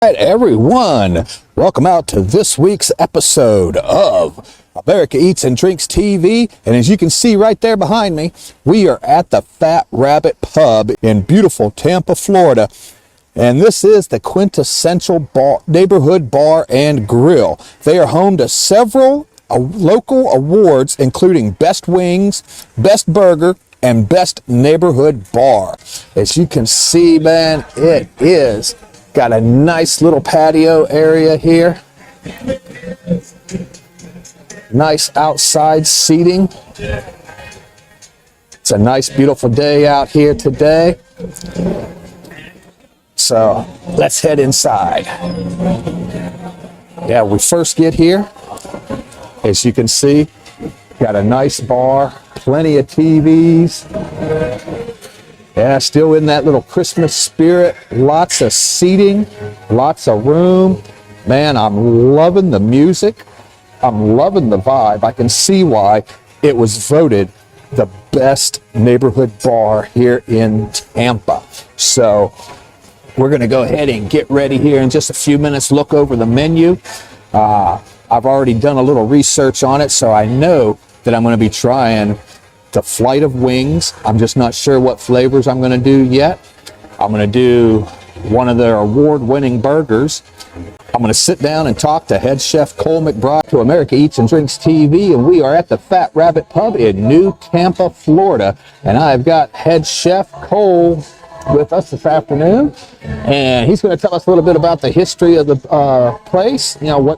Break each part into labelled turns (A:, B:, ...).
A: All right, everyone, welcome out to this week's episode of America Eats and Drinks TV. And as you can see right there behind me, we are at the Fat Rabbit Pub in beautiful Tampa, Florida. And this is the quintessential neighborhood bar and grill. They are home to several local awards, including Best Wings, Best Burger, and Best Neighborhood Bar. As you can see, man, it is got a nice little patio area here. Nice outside seating. It's a nice, beautiful day out here today. So let's head inside. Yeah, we first get here, as you can see, got a nice bar, plenty of TVs. Yeah, still in that little Christmas spirit. Lots of seating, lots of room. Man, I'm loving the music. I'm loving the vibe. I can see why it was voted the best neighborhood bar here in Tampa. So we're going to go ahead and get ready here in just a few minutes, look over the menu. I've already done a little research on it, so I know that I'm going to be trying the flight of wings. I'm just not sure what flavors I'm going to do yet. I'm going to do one of their award-winning burgers. I'm going to sit down and talk to Head Chef Cole McBride to America Eats and Drinks TV, and we are at the Fat Rabbit Pub in New Tampa, Florida. And I've got Head Chef Cole with us this afternoon, and he's going to tell us a little bit about the history of the place. You know,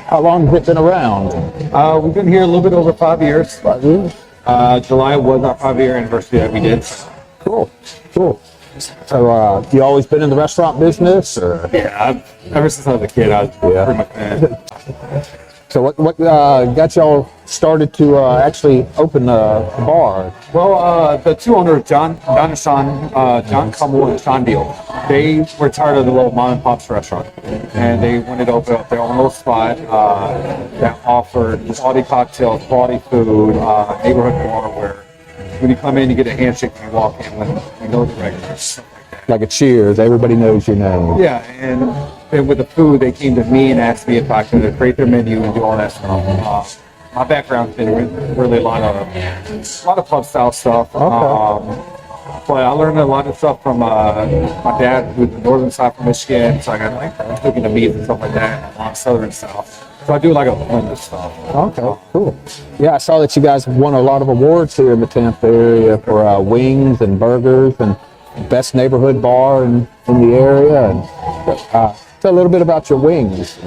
A: how long has it been around?
B: We've been here a little bit over 5 years.
A: 5 years?
B: July was our 5-year anniversary that we did.
A: Cool. So, you always been in the restaurant business, or?
B: Yeah, ever since I was a kid, I was pretty much fan.
A: So what got y'all started to actually open the bar?
B: Well, the two owners, John and Sean, John Cummel and Sean Deal, they were tired of the little mom and pop's restaurant, and they wanted to open up their own little spot that offered quality cocktails, quality food, neighborhood bar where when you come in, you get a handshake when you walk in, when you know the regulars.
A: Like a Cheers, everybody knows your name.
B: Yeah, and with the food, they came to me and asked me if I could create their menu and do all that stuff. My background's been really a lot of pub style stuff.
A: Okay.
B: But I learned a lot of stuff from my dad, who's the northern side from Michigan, so I got like cooking the meat and stuff like that, and a lot of southern stuff. So I do like a blend of stuff.
A: Okay, cool. Yeah, I saw that you guys won a lot of awards here in the Tampa area for wings and burgers and best neighborhood bar in the area. And tell a little bit about your wings.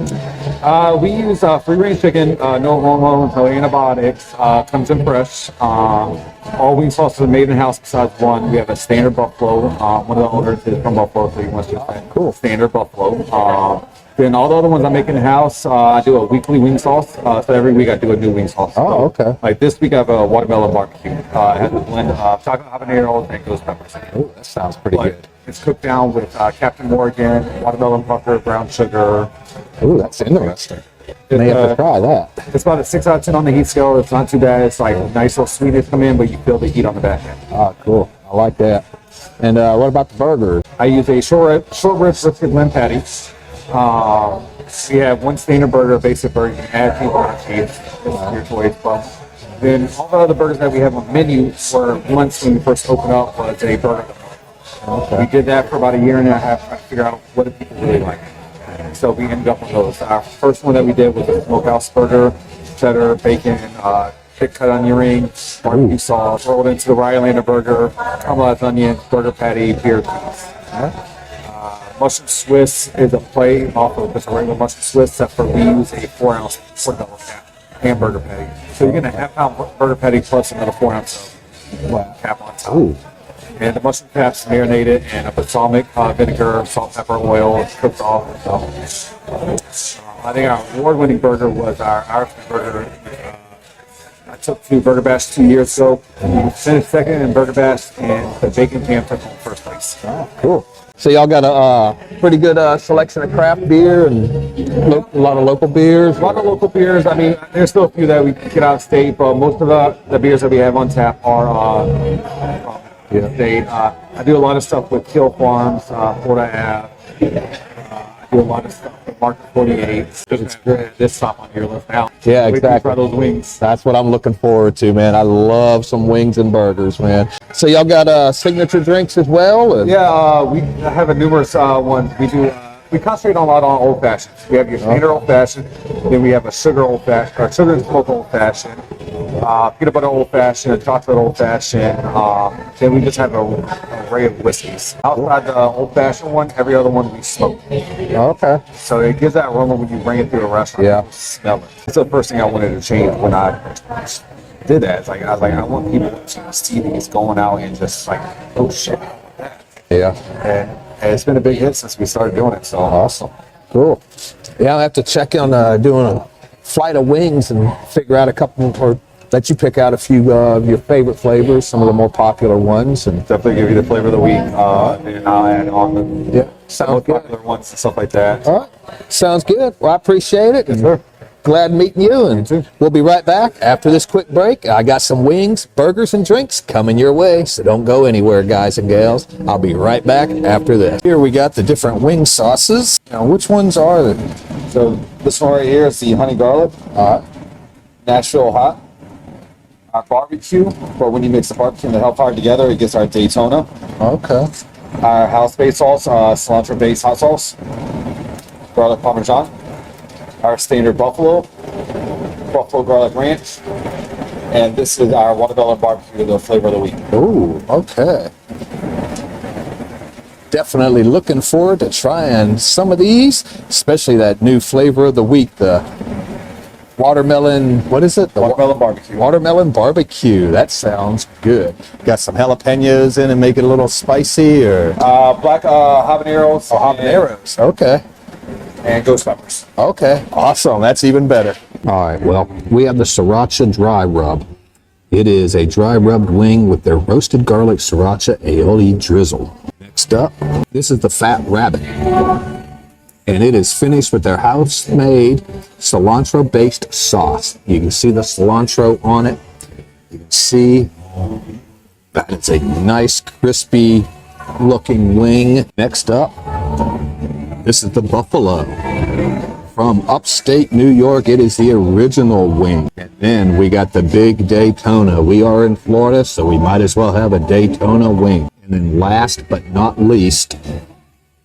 B: We use free-range chicken, no hormones, no antibiotics, comes in fresh. All wing sauces are made in-house besides one. We have a standard buffalo. One of the owners is from Buffalo, so he wants to
A: cool.
B: Standard buffalo. Then all the other ones I make in-house, I do a weekly wing sauce. So every week I do a new wing sauce.
A: Oh, okay.
B: Like this week I have a watermelon barbecue. It has a blend of chocolate habanero and ghost peppers.
A: Oh, that sounds pretty good.
B: It's cooked down with Captain Morgan, watermelon pucker, brown sugar.
A: Ooh, that's interesting. May have to try that.
B: It's about a 6 out of 10 on the heat scale. It's not too bad. It's like nice little sweetness come in, but you feel the heat on the back end.
A: Oh, cool. I like that. And what about the burgers?
B: I use a short rib brisket blend patty. We have one standard burger, a basic burger. You can add cheese or cheese. It's your choice. But then all the other burgers that we have on the menu were once when we first opened up was a burger.
A: Okay.
B: We did that for about a year and a half trying to figure out what do people really like. So we ended up with those. Our first one that we did was a smokehouse burger, cheddar, bacon, thick cut onion ring, barbecue sauce, rolled into the Rylander burger, caramelized onion, burger patty, beer cheese. Mushroom Swiss is a play off of just a regular mushroom Swiss, except for we use a 4-ounce portobello cap hamburger patty. So you're getting a half-pound burger patty plus another 4-ounce cap on top.
A: Ooh.
B: And the mushroom caps marinated in a balsamic vinegar, salt, pepper, oil, cooked off. So, I think our award-winning burger was our Irishman Burger. I took to Burger Bash 2 years ago. We finished second in Burger Bash, and the bacon ham took home first place.
A: Oh, cool. So y'all got a pretty good selection of craft beer and a lot of local beers?
B: A lot of local beers. I mean, there's still a few that we get out of state, but most of the beers that we have on tap are from state. I do a lot of stuff with Kill Farms, Florida Ave. I do a lot of stuff. The Mark 48. It's great. This top on your list now.
A: Yeah,
B: Wait till you
A: exactly.
B: try those wings.
A: That's what I'm looking forward to, man. I love some wings and burgers, man. So y'all got signature drinks as well? Or?
B: Yeah, we have a numerous ones. We do. We concentrate a lot on old fashions. We have your standard old fashioned, then we have a sugar old fashioned, or sugar and smoke old fashioned, peanut butter old fashioned, a chocolate old fashioned. Then we just have an array of whiskeys. Outside the old fashioned one, every other one we smoke.
A: Okay.
B: So it gives that aroma when you bring it through a restaurant.
A: Yeah.
B: You smell it. That's the first thing I wanted to change when I did that. It's like I was like, I want people to see these going out and just like, oh shit, I want that.
A: Yeah.
B: And it's been a big hit since we started doing it. So
A: Awesome. Cool. Yeah, I'll have to check on doing a flight of wings and figure out a couple, or let you pick out a few of your favorite flavors, some of the more popular ones. And
B: definitely give you the flavor of the week, and I'll add on the
A: yeah, sounds good.
B: popular ones and stuff like that.
A: All right. Sounds good. Well, I appreciate it.
B: Yes, sir.
A: Glad meeting you, and
B: too.
A: we'll be right back after this quick break. I got some wings, burgers, and drinks coming your way, so don't go anywhere, guys and gals. I'll be right back after this. Here we got the different wing sauces. Now, which ones are they?
C: So this one right here is the honey garlic, Nashville hot, our barbecue, for when you mix the barbecue and the hellfire together, it gets our Daytona.
A: Okay.
C: Our house-based sauce, cilantro-based hot sauce, garlic parmesan, our standard buffalo garlic ranch, and this is our watermelon barbecue, the flavor of the week.
A: Ooh, okay. Definitely looking forward to trying some of these, especially that new flavor of the week, the watermelon, what is it? The
C: Watermelon barbecue.
A: Watermelon barbecue. That sounds good. Got some jalapenos in and make it a little spicy, or
C: Black habaneros.
A: habaneros. Okay.
C: And ghost peppers.
A: Okay, awesome. That's even better. All right, well, we have the sriracha dry rub. It is a dry rubbed wing with their roasted garlic sriracha aioli drizzle. Next up, this is the fat rabbit. And it is finished with their house-made cilantro-based sauce. You can see the cilantro on it. You can see that it's a nice, crispy looking wing. Next up, this is the buffalo. From upstate New York, it is the original wing. And then we got the big Daytona. We are in Florida, so we might as well have a Daytona wing. And then last but not least,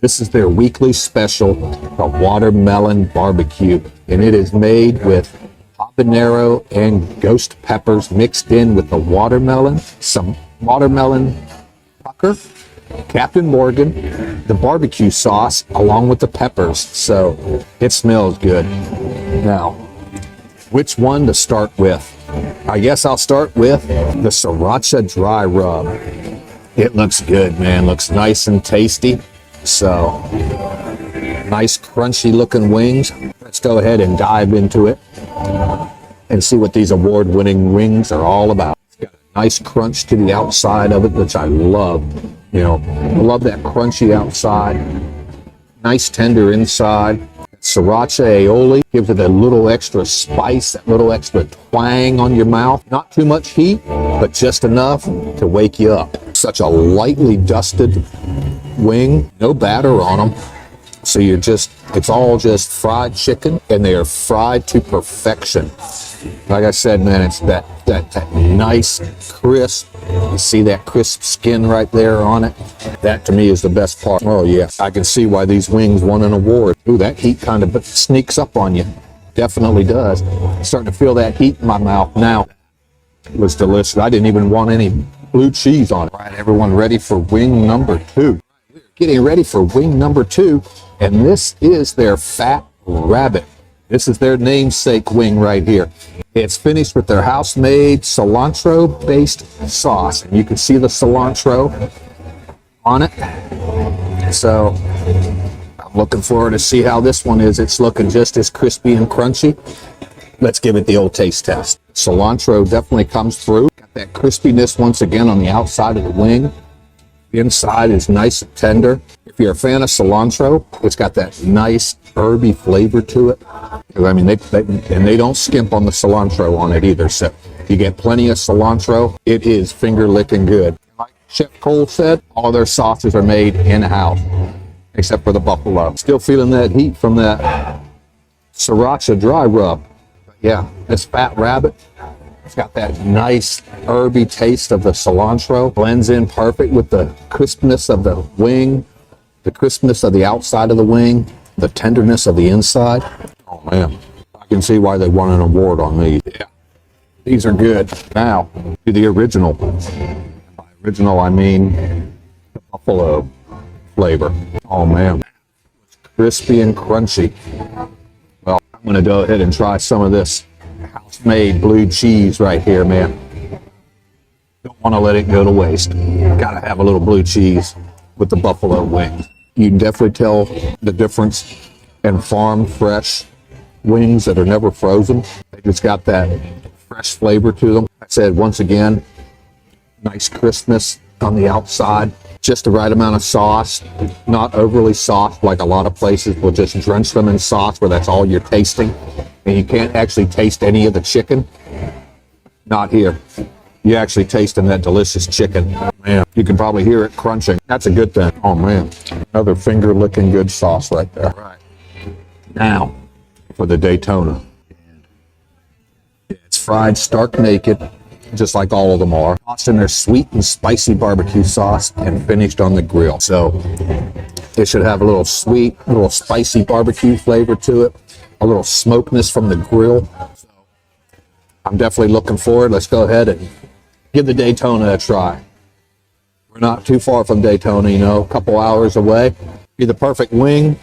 A: this is their weekly special, the watermelon barbecue. And it is made with habanero and ghost peppers mixed in with the watermelon, some watermelon pucker, Captain Morgan, the barbecue sauce, along with the peppers. So it smells good. Now, which one to start with? I guess I'll start with the sriracha dry rub. It looks good, man. Looks nice and tasty. So, nice crunchy looking wings. Let's go ahead and dive into it and see what these award-winning wings are all about. It's got a nice crunch to the outside of it, which I love. You know, I love that crunchy outside, nice tender inside. Sriracha aioli gives it a little extra spice, that little extra twang on your mouth. Not too much heat, but just enough to wake you up. Such a lightly dusted wing, no batter on them. So it's all just fried chicken, and they are fried to perfection. Like I said, man, it's that nice crisp. You see that crisp skin right there on it? That to me is the best part. Oh yeah, I can see why these wings won an award. Ooh, that heat kind of sneaks up on you. Definitely does. Starting to feel that heat in my mouth now. It was delicious. I didn't even want any blue cheese on it. All right, everyone ready for wing number 2? We're getting ready for wing number 2, and this is their fat rabbit. This is their namesake wing right here. It's finished with their house-made cilantro-based sauce. And you can see the cilantro on it. So I'm looking forward to see how this one is. It's looking just as crispy and crunchy. Let's give it the old taste test. Cilantro definitely comes through. Got that crispiness once again on the outside of the wing. The inside is nice and tender. If you're a fan of cilantro, it's got that nice herby flavor to it. I mean, they don't skimp on the cilantro on it either. So you get plenty of cilantro. It is finger licking good. Like Chef Cole said, all their sauces are made in-house. except for the buffalo. Still feeling that heat from that sriracha dry rub. Yeah, this fat rabbit, it's got that nice herby taste of the cilantro. Blends in perfect with the crispness of the wing, the crispness of the outside of the wing, the tenderness of the inside. Oh man, I can see why they won an award on these. Yeah, these are good. Now, to the original. By original, I mean the buffalo flavor. Oh man, it's crispy and crunchy. Well, I'm gonna go ahead and try some of this house-made blue cheese right here, man. Don't want to let it go to waste. Gotta have a little blue cheese with the buffalo wings. You can definitely tell the difference in farm fresh wings that are never frozen. They just got that fresh flavor to them. I said, once again, nice crispness on the outside. Just the right amount of sauce, not overly soft like a lot of places will just drench them in sauce where that's all you're tasting. And you can't actually taste any of the chicken. Not here. You're actually tasting that delicious chicken. Man, you can probably hear it crunching. That's a good thing. Oh man, another finger licking good sauce right there. Right. Now, for the Daytona. It's fried stark naked, just like all of them are. Tossed in their sweet and spicy barbecue sauce and finished on the grill. So it should have a little sweet, a little spicy barbecue flavor to it, a little smokiness from the grill. So I'm definitely looking forward. Let's go ahead and give the Daytona a try. We're not too far from Daytona, you know, a couple hours away. Be the perfect wing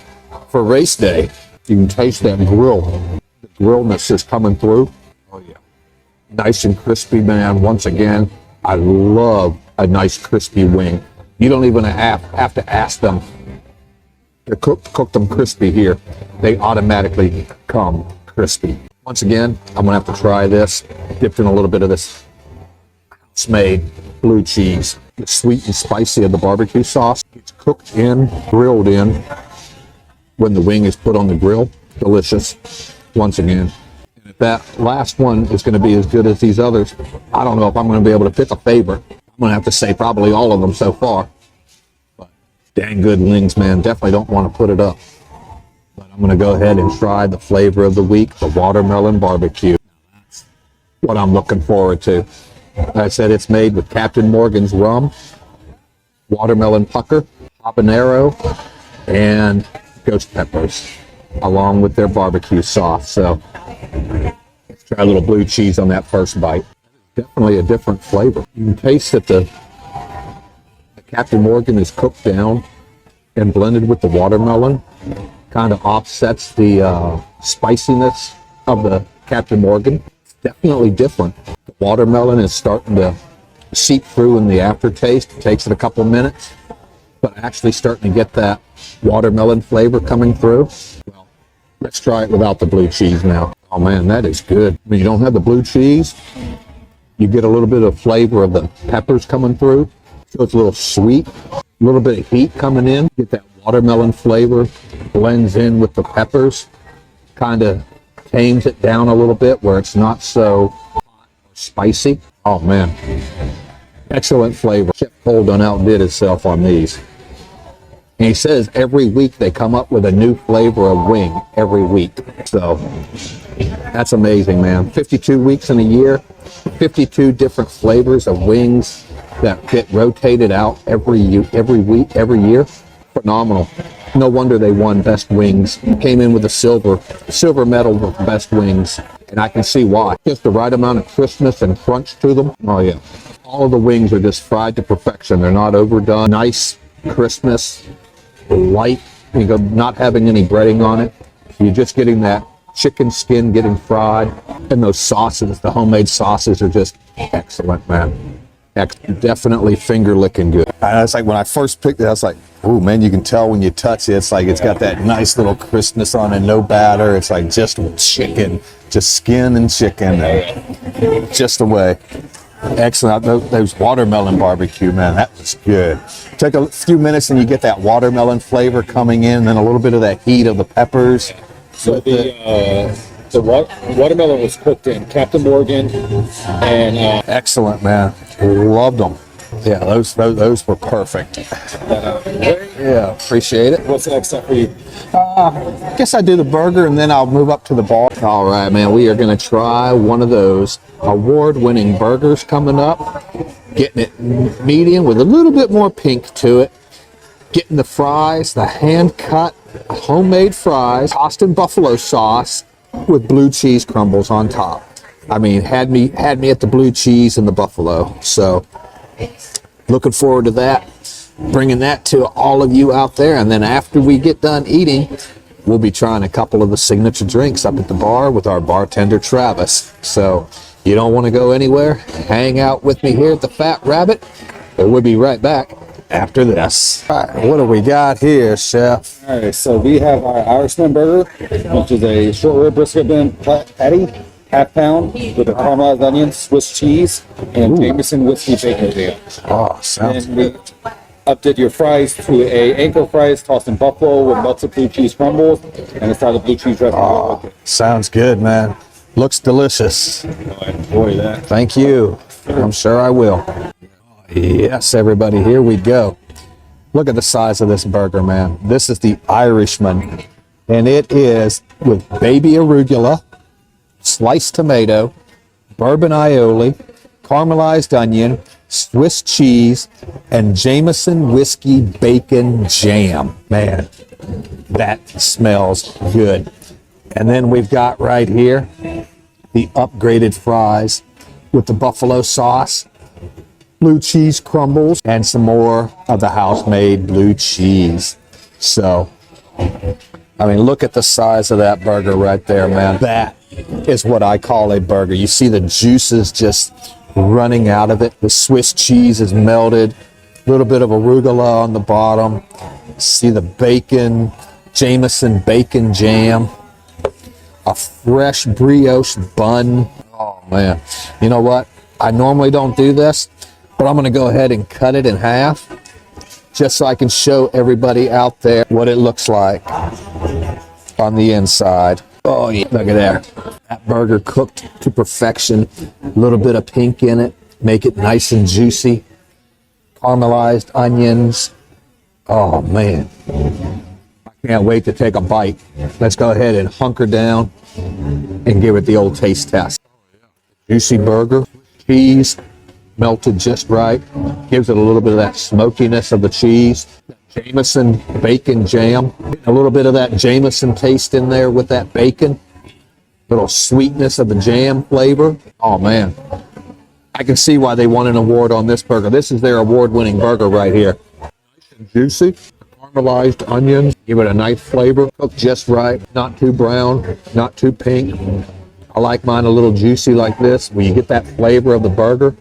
A: for race day. You can taste that grill. The grillness is coming through. Oh yeah. Nice and crispy, man. Once again, I love a nice crispy wing. You don't even have to ask them to cook them crispy here. They automatically come crispy. Once again, I'm gonna have to try this, dipped in a little bit of this house-made blue cheese. The sweet and spicy of the barbecue sauce. It's cooked in, grilled in, when the wing is put on the grill. Delicious, once again. And if that last one is gonna be as good as these others, I don't know if I'm gonna be able to pick a favorite. I'm gonna have to say probably all of them so far. But dang good wings, man. Definitely don't want to put it up. But I'm gonna go ahead and try the flavor of the week, the watermelon barbecue. That's what I'm looking forward to. Like I said, it's made with Captain Morgan's rum, watermelon pucker, habanero, and ghost peppers, along with their barbecue sauce. So let's try a little blue cheese on that first bite. Definitely a different flavor. You can taste that the Captain Morgan is cooked down and blended with the watermelon. Kind of offsets the spiciness of the Captain Morgan. It's definitely different. The watermelon is starting to seep through in the aftertaste. It takes it a couple minutes, but actually starting to get that watermelon flavor coming through. Well, let's try it without the blue cheese now. Oh man, that is good. When you don't have the blue cheese, you get a little bit of flavor of the peppers coming through. So it's a little sweet, a little bit of heat coming in. Get that watermelon flavor, blends in with the peppers, kind of tames it down a little bit where it's not so hot or spicy. Oh man, excellent flavor. Chef Cole done outdid himself on these. And he says every week they come up with a new flavor of wing every week. So that's amazing, man. 52 weeks in a year, 52 different flavors of wings that get rotated out every week, every year. Phenomenal. No wonder they won Best Wings. Came in with a silver medal with Best Wings. And I can see why. Just the right amount of crispness and crunch to them. Oh yeah. All of the wings are just fried to perfection. They're not overdone. Nice crispness, light, not having any breading on it. You're just getting that chicken skin getting fried. And those sauces, the homemade sauces are just excellent, man. Definitely finger licking good.
C: And it's like when I first picked it, I was like, "Ooh, man!" You can tell when you touch it. It's like it's got that nice little crispness on it, no batter. It's like just chicken, just skin and chicken, and just the way. Excellent. Those watermelon barbecue, man, that was good. Take a few minutes and you get that watermelon flavor coming in, and then a little bit of that heat of the peppers.
B: So the watermelon was cooked in Captain Morgan and
C: excellent, man. Loved them.
A: Yeah, those were perfect. Yeah, appreciate it.
C: What's the next step for you?
A: Guess I do the burger and then I'll move up to the bar. All right, man, we are going to try one of those award-winning burgers coming up. Getting it medium with a little bit more pink to it. Getting the fries, the hand-cut homemade fries, tossed in buffalo sauce with blue cheese crumbles on top. I mean, had me at the blue cheese and the buffalo. So, looking forward to that. Bringing that to all of you out there. And then after we get done eating, we'll be trying a couple of the signature drinks up at the bar with our bartender, Travis. So, you don't want to go anywhere. Hang out with me here at the Fat Rabbit. But we'll be right back after this. All right, what do we got here, Chef?
C: All right, so we have our Irishman Burger, which is a short rib brisket bun patty, half-pound, with a caramelized onion, Swiss cheese, and Jameson whiskey bacon jam.
A: Oh, sounds
C: And we updid your fries to a anchor fries tossed in buffalo with melted blue cheese crumbles and a side of blue cheese dressing.
A: Oh, sounds good, man. Looks delicious.
C: I enjoy that.
A: Thank you. I'm sure I will. Yes, everybody, here we go. Look at the size of this burger, man. This is the Irishman, and it is with baby arugula, sliced tomato, bourbon aioli, caramelized onion, Swiss cheese, and Jameson whiskey bacon jam. Man, that smells good. And then we've got right here the upgraded fries with the buffalo sauce, blue cheese crumbles, and some more of the house-made blue cheese. So, I mean, look at the size of that burger right there, man. That is what I call a burger. You see the juices just running out of it. The Swiss cheese is melted. A little bit of arugula on the bottom. See the bacon, Jameson bacon jam. A fresh brioche bun. Oh, man. You know what? I normally don't do this, but I'm going to go ahead and cut it in half just so I can show everybody out there what it looks like on the inside. Oh, yeah. Look at there. That burger cooked to perfection. A little bit of pink in it. Make it nice and juicy. Caramelized onions. Oh, man. I can't wait to take a bite. Let's go ahead and hunker down and give it the old taste test. Juicy burger. Cheese melted just right. Gives it a little bit of that smokiness of the cheese. Jameson bacon jam. A little bit of that Jameson taste in there with that bacon. Little sweetness of the jam flavor. Oh, man. I can see why they won an award on this burger. This is their award-winning burger right here. Nice and juicy. Caramelized onions. Give it a nice flavor. Cooked just right. Not too brown. Not too pink. I like mine a little juicy like this, where you get that flavor of the burger.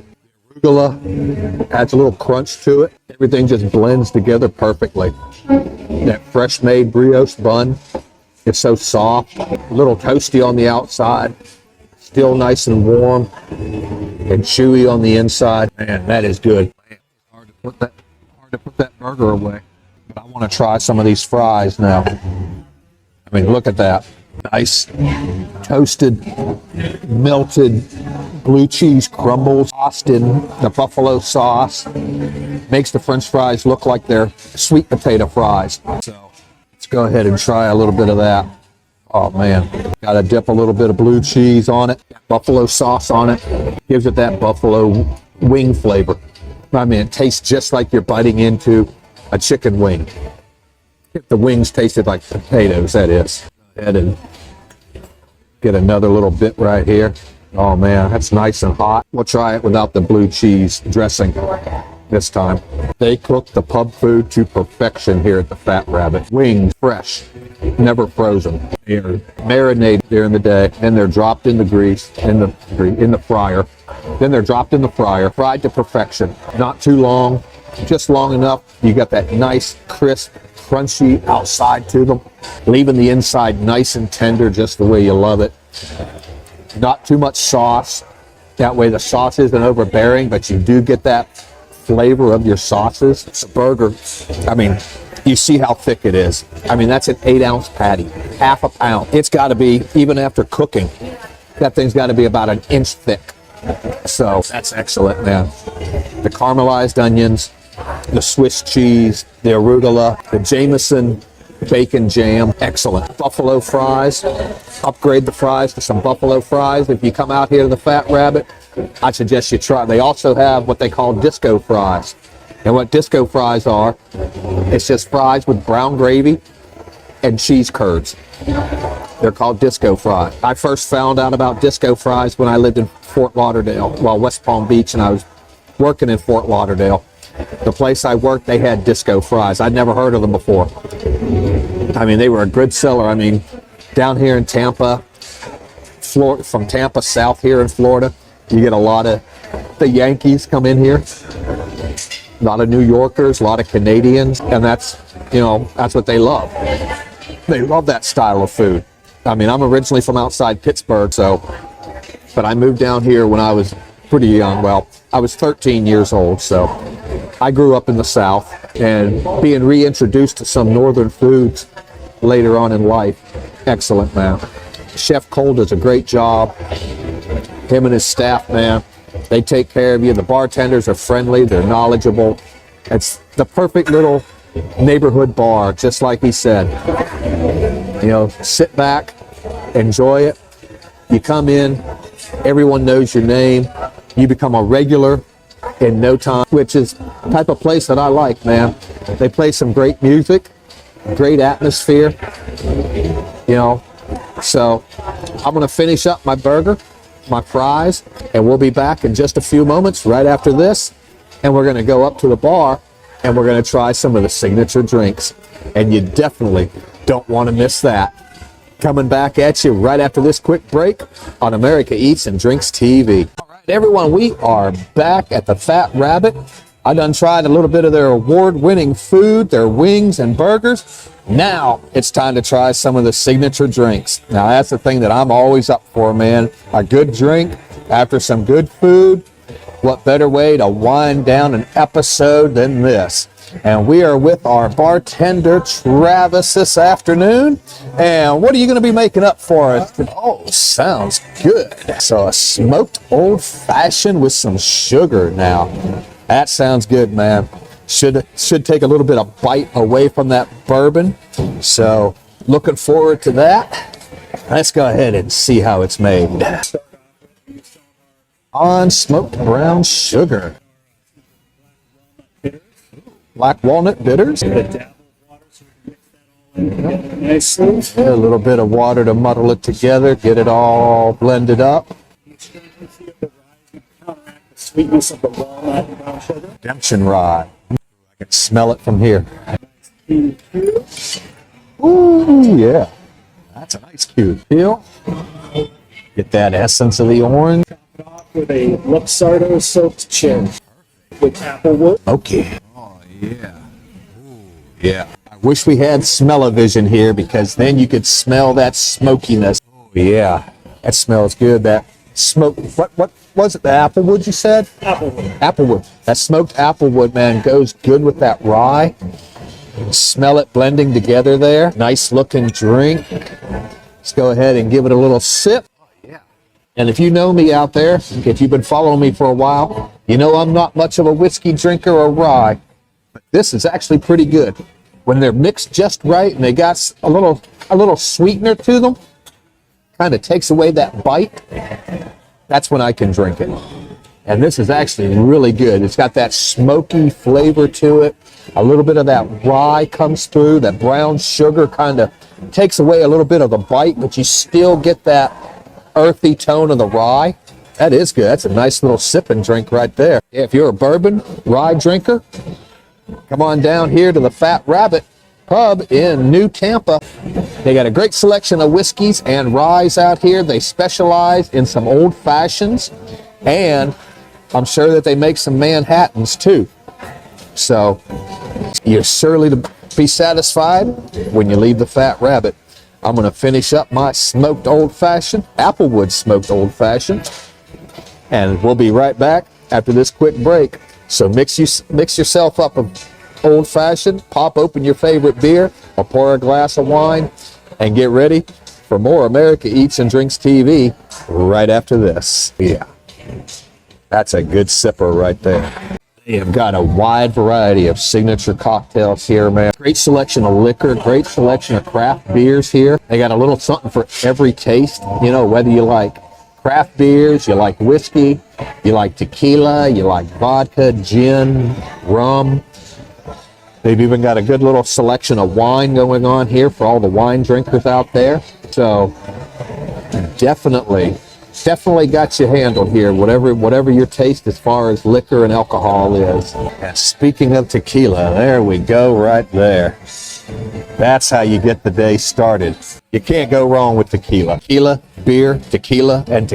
A: Arugula adds a little crunch to it. Everything just blends together perfectly. That fresh made brioche bun is so soft, a little toasty on the outside, still nice and warm and chewy on the inside. Man, that is good. Man, it's hard to put that burger away. But I want to try some of these fries now. I mean, look at that. Nice toasted, melted blue cheese crumbles, tossed in the buffalo sauce. Makes the French fries look like they're sweet potato fries. So let's go ahead and try a little bit of that. Oh man, got to dip a little bit of blue cheese on it, buffalo sauce on it. Gives it that buffalo wing flavor. I mean, it tastes just like you're biting into a chicken wing. If the wings tasted like potatoes, that is. Go ahead and get another little bit right here. Oh man, that's nice and hot. We'll try it without the blue cheese dressing this time. They cook the pub food to perfection here at the Fat Rabbit. Wings fresh, never frozen. They're marinated during the day, then they're dropped in the grease, in the fryer. Then they're dropped in the fryer, fried to perfection. Not too long, just long enough. You got that nice, crisp, crunchy outside to them, leaving the inside nice and tender just the way you love it. Not too much sauce. That way the sauce isn't overbearing, but you do get that flavor of your sauces. It's a burger. I mean, you see how thick it is. I mean, that's an 8-ounce patty, half a pound. It's got to be, even after cooking, that thing's got to be about an inch thick. So that's excellent, man. the caramelized onions, the Swiss cheese, the arugula, the Jameson bacon jam, excellent. Buffalo fries, upgrade the fries to some buffalo fries. If you come out here to the Fat Rabbit, I suggest you try. They also have what they call disco fries. And what disco fries are, it's just fries with brown gravy and cheese curds. They're called disco fries. I first found out about disco fries when I lived in Fort Lauderdale, well, West Palm Beach, and I was working in Fort Lauderdale. The place I worked, they had disco fries. I'd never heard of them before. I mean, they were a good seller. I mean, down here in Tampa, from Tampa south here in Florida, you get a lot of the Yankees come in here. A lot of New Yorkers, a lot of Canadians, and that's, you know, that's what they love. They love that style of food. I mean, I'm originally from outside Pittsburgh, but I moved down here when I was pretty young. Well, I was 13 years old, so I grew up in the South, and being reintroduced to some northern foods later on in life, excellent, man. Chef Cole does a great job. Him and his staff, man, they take care of you. The bartenders are friendly, they're knowledgeable. It's the perfect little neighborhood bar, just like he said. You know, sit back, enjoy it. You come in, everyone knows your name. You become a regular in no time, which is the type of place that I like, man. They play some great music, great atmosphere, you know. So I'm gonna finish up my burger, my fries, and we'll be back in just a few moments right after this. And we're gonna go up to the bar and we're gonna try some of the signature drinks. And you definitely don't wanna miss that. Coming back at you right after this quick break on America Eats and Drinks TV. All right, everyone, we are back at the Fat Rabbit. I done tried a little bit of their award-winning food, their wings and burgers. Now it's time to try some of the signature drinks. Now that's the thing that I'm always up for, man. A good drink after some good food. What better way to wind down an episode than this? And we are with our bartender Travis this afternoon. And what are you going to be making up for us? Oh, sounds good. So a smoked old fashioned with some sugar now. That sounds good, man. Should take a little bit of bite away from that bourbon. So looking forward to that. Let's go ahead and see how it's made. On smoked brown sugar. Black walnut bitters. Nicely. A little bit of water to muddle it together, get it all blended up. Sweetness of the walnut brown sugar. Redemption Rye. I can smell it from here. Ooh, yeah. That's a nice cube. Peel. Get that essence of the orange. Top it off with a Luxardo soaked chin with Applewood. Okay. Oh, yeah. Ooh, yeah. I wish we had smell-o-vision here because then you could smell that smokiness. Oh, yeah. That smells good. That smoke. What was it? The Applewood you said? Applewood. Applewood. That smoked Applewood, man, goes good with that rye. Smell it blending together there. Nice looking drink. Let's go ahead and give it a little sip. Oh, yeah. And if you know me out there, if you've been following me for a while, you know I'm not much of a whiskey drinker or rye. But this is actually pretty good. When they're mixed just right and they got a little sweetener to them, kind of takes away that bite. That's when I can drink it. And this is actually really good. It's got that smoky flavor to it. A little bit of that rye comes through. That brown sugar kind of takes away a little bit of the bite, but you still get that earthy tone of the rye. That is good. That's a nice little sipping drink right there. If you're a bourbon rye drinker, come on down here to the Fat Rabbit Pub in New Tampa. They got a great selection of whiskeys and ryes out here. They specialize in some old fashions, and I'm sure that they make some Manhattans too. So you're surely to be satisfied when you leave the Fat Rabbit. I'm going to finish up my smoked old fashioned, Applewood smoked old fashioned, and we'll be right back after this quick break. So mix yourself up a old fashioned, pop open your favorite beer, or pour a glass of wine, and get ready for more America Eats and Drinks TV right after this. Yeah, that's a good sipper right there. They have got a wide variety of signature cocktails here, man. Great selection of liquor, great selection of craft beers here. They got a little something for every taste, you know, whether you like craft beers, you like whiskey, you like tequila, you like vodka, gin, rum. They've even got a good little selection of wine going on here for all the wine drinkers out there. So definitely got you handled here, whatever your taste as far as liquor and alcohol is. And speaking of tequila, there we go right there. That's how you get the day started. You can't go wrong with tequila. Tequila, beer, tequila, and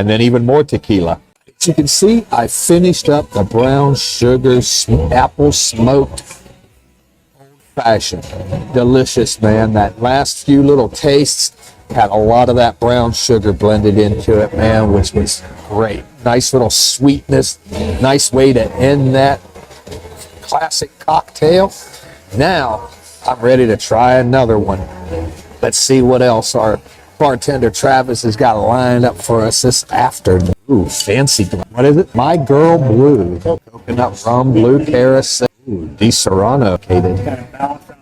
A: then even more tequila. As you can see, I finished up the brown sugar apple smoked old-fashioned. Delicious, man. That last few little tastes had a lot of that brown sugar blended into it, man, which was great. Nice little sweetness. Nice way to end that classic cocktail. Now, I'm ready to try another one. Let's see what else our bartender Travis has got lined up for us this afternoon. Ooh, fancy. What is it? My Girl Blue. Coconut rum, blue carousel. Ooh, Di Serrano. Kind of balance out all that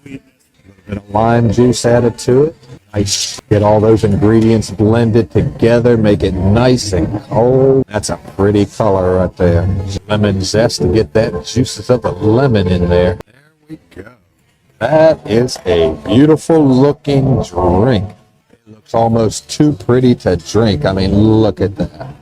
A: sweetness. A little bit of lime juice added to it. Nice. Get all those ingredients blended together, make it nice and cold. That's a pretty color right there. Lemon zest to get that juices of the lemon in there. There we go. That is a beautiful looking drink. It looks almost too pretty to drink. I mean, look at that.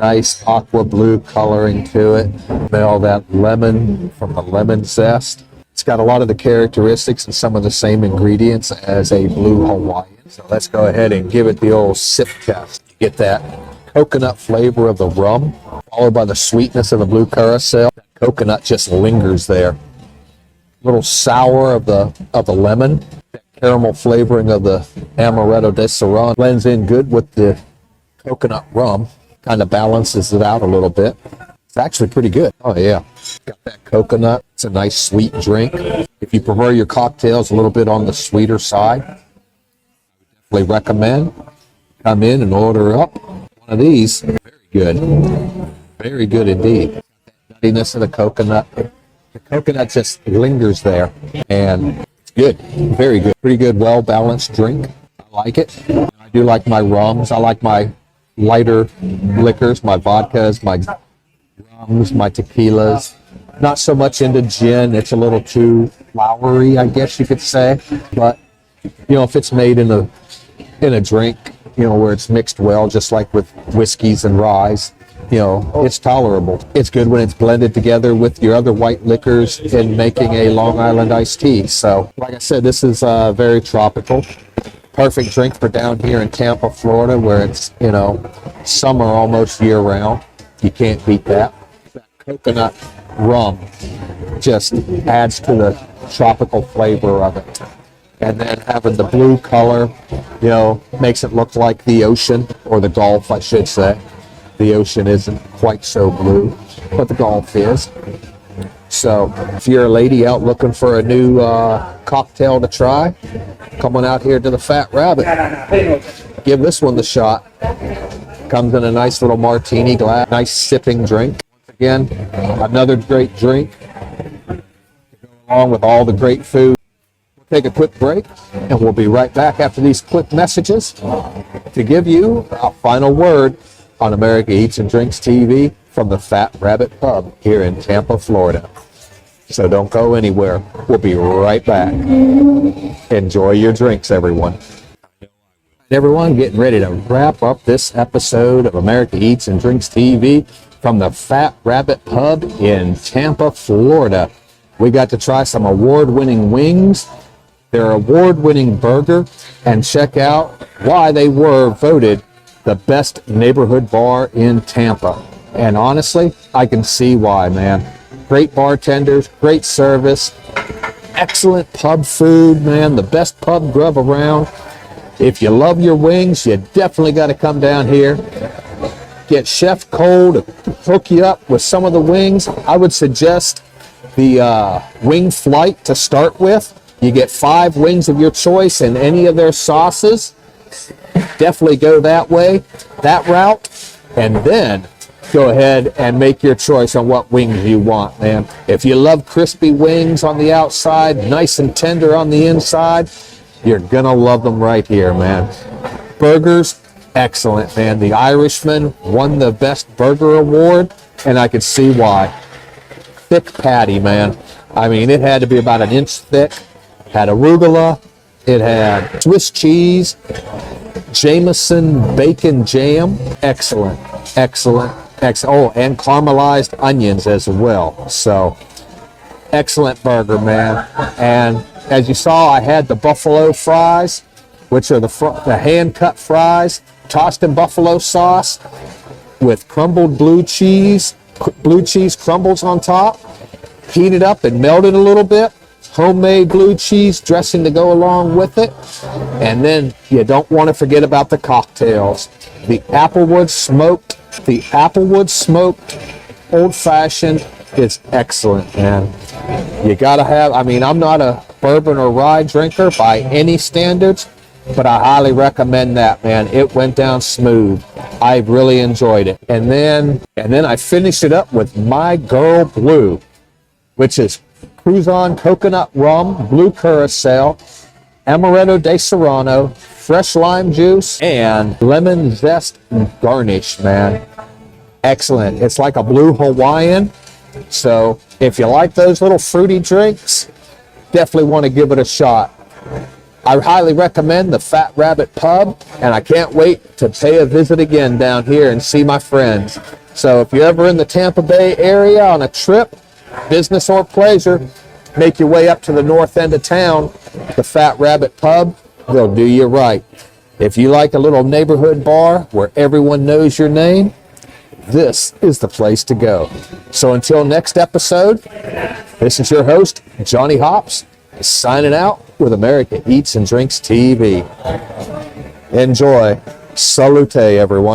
A: Nice aqua blue coloring to it. Smell that lemon from the lemon zest. It's got a lot of the characteristics and some of the same ingredients as a Blue Hawaiian. So let's go ahead and give it the old sip test. You get that coconut flavor of the rum, followed by the sweetness of the blue carousel. That coconut just lingers there. A little sour of the lemon. That caramel flavoring of the Amaretto de Serrano blends in good with the coconut rum. Kind of balances it out a little bit. It's actually pretty good. Oh yeah, got that coconut. It's a nice sweet drink. If you prefer your cocktails a little bit on the sweeter side, I would definitely recommend come in and order up one of these. Very good indeed. That nuttiness of the coconut. The coconut just lingers there, and it's good. Very good. Pretty good, well balanced drink. I like it. I do like my rums. I like my lighter liquors, my vodkas, my rums, my tequilas. Not so much into gin. It's a little too flowery, I guess you could say. But you know, if it's made in a drink, you know, where it's mixed well, just like with whiskeys and ryes, you know, it's tolerable. It's good when it's blended together with your other white liquors in making a Long Island iced tea. So, like I said, this is very tropical. Perfect drink for down here in Tampa, Florida, where it's, you know, summer almost year round. You can't beat that. That coconut rum just adds to the tropical flavor of it. And then having the blue color, you know, makes it look like the ocean, or the Gulf, I should say. The ocean isn't quite so blue, but the Gulf is. So if you're a lady out looking for a new cocktail to try, come on out here to the Fat Rabbit. Give this one the shot. Comes in a nice little martini glass, nice sipping drink. Once again, another great drink to go along with all the great food. We'll take a quick break, and we'll be right back after these quick messages to give you our final word on America Eats and Drinks TV from the Fat Rabbit Pub here in Tampa, Florida. So don't go anywhere. We'll be right back. Enjoy your drinks, everyone. Everyone, getting ready to wrap up this episode of America Eats and Drinks TV from the Fat Rabbit Pub in Tampa, Florida. We got to try some award-winning wings, their award-winning burger, and check out why they were voted the best neighborhood bar in Tampa. And honestly, I can see why, man. Great bartenders, great service, excellent pub food, man, the best pub grub around. If you love your wings, you definitely got to come down here. Get Chef Cole to hook you up with some of the wings. I would suggest the wing flight to start with. You get 5 wings of your choice and any of their sauces. Definitely go that way, that route. And then go ahead and make your choice on what wings you want, man. If you love crispy wings on the outside, nice and tender on the inside, you're gonna love them right here, man. Burgers, excellent, man. The Irishman won the best burger award, and I could see why. Thick patty, man. I mean, it had to be about an inch thick. Had arugula, it had Swiss cheese, Jameson bacon jam. Excellent, excellent, excellent. Oh, and caramelized onions as well. So, excellent burger, man. And as you saw, I had the buffalo fries, which are the hand-cut fries, tossed in buffalo sauce with crumbled blue cheese crumbles on top, heated up and melted a little bit, homemade blue cheese dressing to go along with it, and then you don't want to forget about the cocktails. The Applewood smoked old-fashioned is excellent, man. You gotta have, I mean, I'm not a bourbon or rye drinker by any standards, but I highly recommend that, man. It went down smooth. I really enjoyed it. And then I finished it up with My Girl Blue, which is Cruzan coconut rum, blue curacao, amaretto de serrano, fresh lime juice, and lemon zest garnish, man. Excellent. It's like a Blue Hawaiian. So if you like those little fruity drinks, definitely want to give it a shot. I highly recommend the Fat Rabbit Pub, and I can't wait to pay a visit again down here and see my friends. So if you're ever in the Tampa Bay area on a trip, business or pleasure, make your way up to the north end of town. The Fat Rabbit Pub will do you right. If you like a little neighborhood bar where everyone knows your name, this is the place to go. So until next episode, this is your host, Johnny Hops, signing out with America Eats and Drinks TV. Enjoy. Salute, everyone.